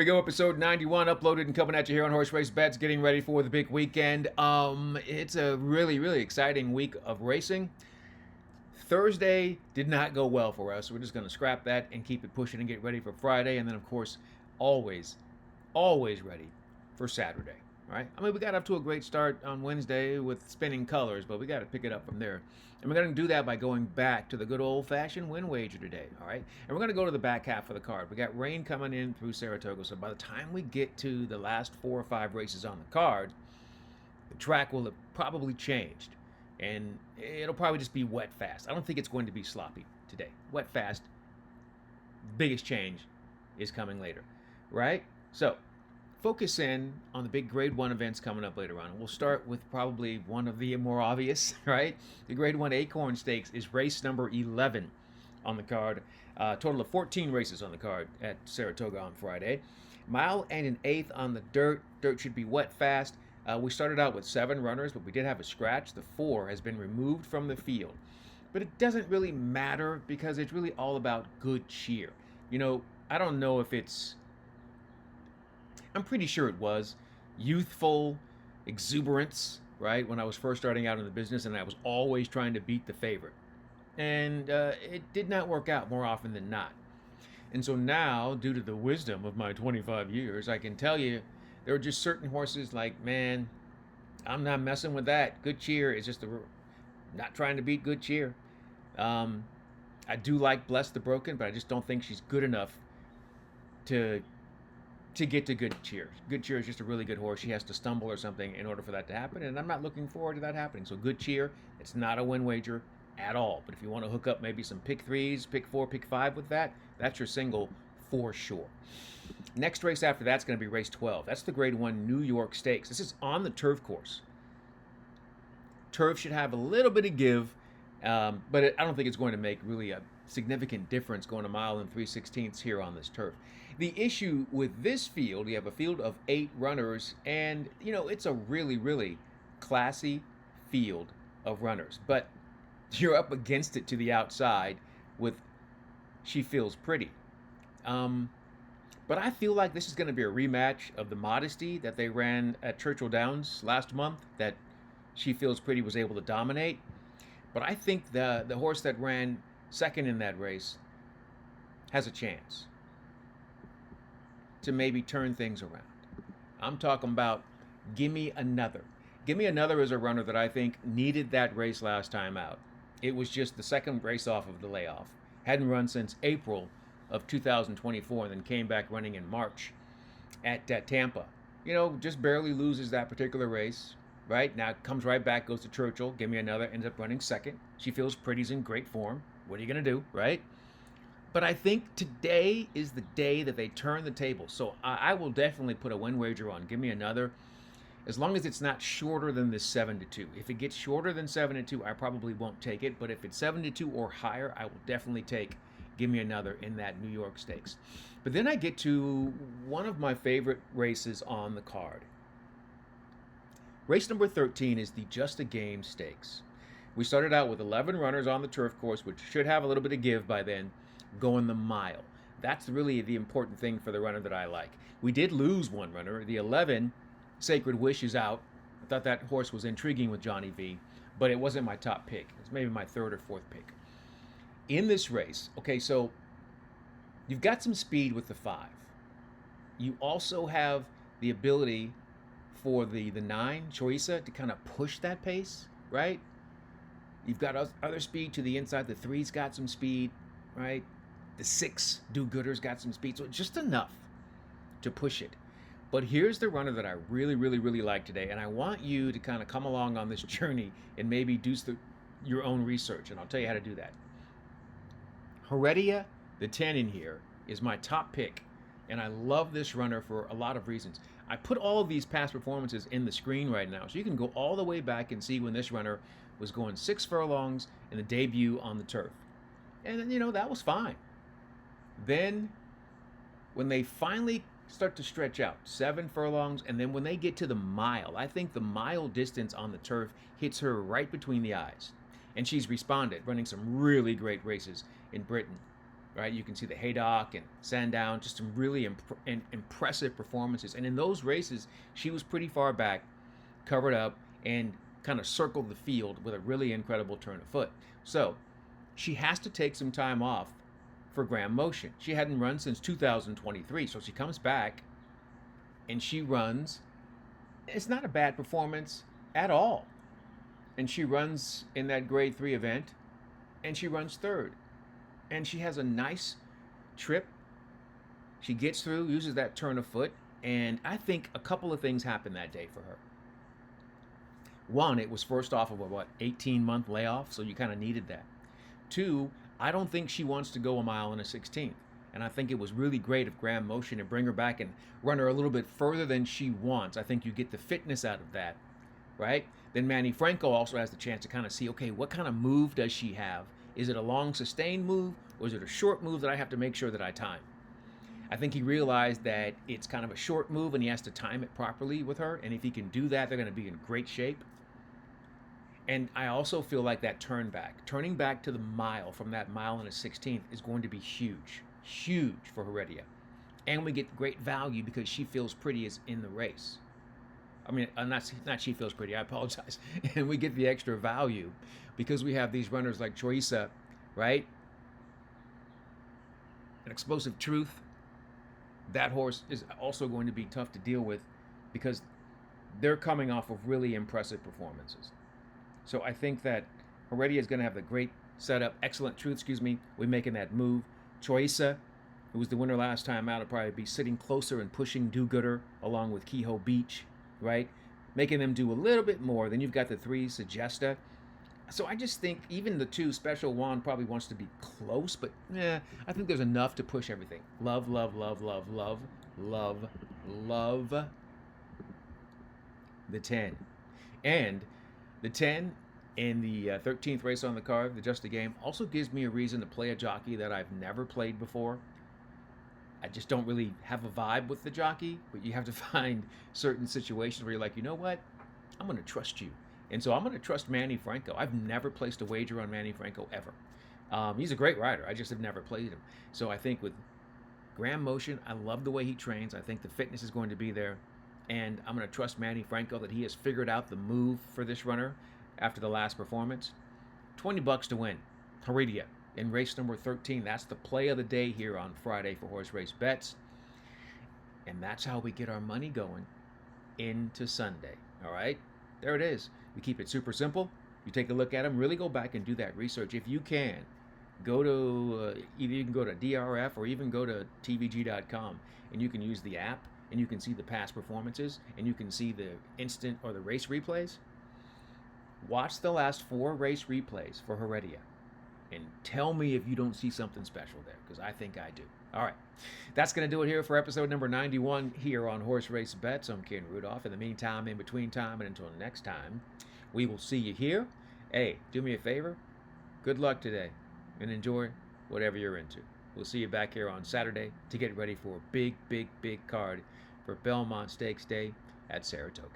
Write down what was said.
Here we go, episode 91, uploaded and coming at you here on Horse Race Bets, getting ready for the big weekend. It's a really exciting week of racing. Thursday did not go well for us. We're just going to scrap that and keep it pushing and get ready for Friday. And then, of course, always ready for Saturday, right? I mean, we got up to a great start on Wednesday with spinning colors, but we got to pick it up from there. And we're going to do that by going back to the good old-fashioned win wager today, all right? And we're going to go to the back half of the card. We got rain coming in through Saratoga, so by the time we get to the last 4 or 5 races on the card, the track will have probably changed. And it'll probably just be wet fast. I don't think it's going to be sloppy today. Wet fast, biggest change is coming later, right? So focus in on the big Grade 1 events coming up later on. We'll start with probably one of the more obvious, right? The Grade 1 Acorn Stakes is race number 11 on the card. Total of 14 races on the card at Saratoga on Friday. Mile and an eighth on the dirt. Dirt should be wet fast. We started out with 7 runners, but we did have a scratch. The 4 has been removed from the field. But it doesn't really matter because it's really all about good cheer. You know, I don't know if it's... I'm pretty sure it was youthful exuberance, right? When I was first starting out in the business and I was always trying to beat the favorite. And it did not work out more often than not. And so now, due to the wisdom of my 25 years, I can tell you there are just certain horses like, man, I'm not messing with that. Good cheer is just not trying to beat good cheer. I do like Bless the Broken, but I just don't think she's good enough to get to good cheer. Good cheer is just a really good horse. She has to stumble or something in order for that to happen, and I'm not looking forward to that happening. So good cheer, it's not a win wager at all. But if you want to hook up maybe some pick 3s, pick 4, pick 5 with that, that's your single for sure. Next race after that's going to be race 12. That's the Grade 1 New York Stakes. This is on the turf course. Turf should have a little bit of give, but I don't think it's going to make really a significant difference going a mile and 3/16 here on this turf. The issue with this field, you have a field of 8 runners, and you know it's a really classy field of runners, but you're up against it to the outside with She Feels Pretty. But I feel like this is going to be a rematch of the Modesty that they ran at Churchill Downs last month that She Feels Pretty was able to dominate. But I think the horse that ran second in that race has a chance to maybe turn things around. I'm talking about Gimme Another. Gimme Another is a runner that I think needed that race last time out. It was just the second race off of the layoff. Hadn't run since April of 2024 and then came back running in March at Tampa. You know, just barely loses that particular race, right? Now comes right back, goes to Churchill, Give Me Another, ends up running second. She Feels Pretty's in great form. What are you going to do, right? But I think today is the day that they turn the table. So I will definitely put a win wager on Give Me Another, as long as it's not shorter than this 7-2. If it gets shorter than 7-2, I probably won't take it. But if it's 7-2 or higher, I will definitely take Give Me Another in that New York Stakes. But then I get to one of my favorite races on the card. Race number 13 is the Just a Game Stakes. We started out with 11 runners on the turf course, which should have a little bit of give by then, going the mile. That's really the important thing for the runner that I like. We did lose one runner. The 11, Sacred Wish, is out. I thought that horse was intriguing with Johnny V, but it wasn't my top pick. It's maybe my 3rd or 4th pick. In this race, okay, so you've got some speed with the 5. You also have the ability for the 9, Choiza, to kind of push that pace, right? You've got other speed to the inside. The 3's got some speed, right? The 6, Do-Gooder's got some speed. So just enough to push it. But here's the runner that I really like today. And I want you to kind of come along on this journey and maybe do your own research. And I'll tell you how to do that. Heredia, the 10 in here, is my top pick. And I love this runner for a lot of reasons. I put all of these past performances in the screen right now. So you can go all the way back and see when this runner was going 6 furlongs in the debut on the turf. And, you know, that was fine. Then, when they finally start to stretch out, 7 furlongs, and then when they get to the mile, I think the mile distance on the turf hits her right between the eyes. And she's responded, running some really great races in Britain. right? You can see the Haydock and Sandown, just some really impressive performances. And in those races, she was pretty far back, covered up, and kind of circled the field with a really incredible turn of foot. So she has to take some time off for Graham Motion. She hadn't run since 2023, so she comes back and she runs. It's not a bad performance at all. And she runs in that grade 3 event, and she runs third. And she has a nice trip. She gets through, uses that turn of foot, and I think a couple of things happened that day for her. One, it was first off of a 18-month layoff, so you kind of needed that. Two, I don't think she wants to go a mile and a 16th. And I think it was really great of Graham Motion to bring her back and run her a little bit further than she wants. I think you get the fitness out of that, right? Then Manny Franco also has the chance to kind of see, okay, what kind of move does she have? Is it a long sustained move, or is it a short move that I have to make sure that I time? I think he realized that it's kind of a short move and he has to time it properly with her. And if he can do that, they're going to be in great shape. And I also feel like that turning back to the mile from that mile and a 16th is going to be huge for Heredia. And we get great value because She Feels Pretty is in the race. I mean, not She Feels Pretty, I apologize. And we get the extra value because we have these runners like Choisa, right? An Explosive Truth. That horse is also going to be tough to deal with because they're coming off of really impressive performances. So I think that Heredia is going to have the great setup. Excellent Truth, we're making that move. Choisa, who was the winner last time out, will probably be sitting closer and pushing Do-Gooder along with Kehoe Beach, right? Making them do a little bit more. Then you've got the 3, Sagesta. So I just think even the 2, Special Juan, probably wants to be close, but I think there's enough to push everything. Love the 10. And the 10 in the 13th race on the card, the Just a Game, also gives me a reason to play a jockey that I've never played before. I just don't really have a vibe with the jockey, but you have to find certain situations where you're like, you know what? I'm going to trust you. And so I'm going to trust Manny Franco. I've never placed a wager on Manny Franco ever. He's a great rider. I just have never played him. So I think with Graham Motion, I love the way he trains. I think the fitness is going to be there. And I'm going to trust Manny Franco that he has figured out the move for this runner after the last performance. $20 to win. Heredia in race number 13. That's the play of the day here on Friday for Horse Race Bets. And that's how we get our money going into Sunday. All right? There it is. We keep it super simple. You take a look at them. Really go back and do that research. If you can, go to either you can go to DRF or even go to tvg.com, and you can use the app, and you can see the past performances, and you can see the instant or the race replays. Watch the last 4 race replays for Heredia and tell me if you don't see something special there, because I think I do. All right, that's going to do it here for episode number 91 here on Horse Race Bets. I'm Ken Rudulph. In the meantime, in between time, and until next time, we will see you here. Hey, do me a favor. Good luck today, and enjoy whatever you're into. We'll see you back here on Saturday to get ready for a big card for Belmont Stakes Day at Saratoga.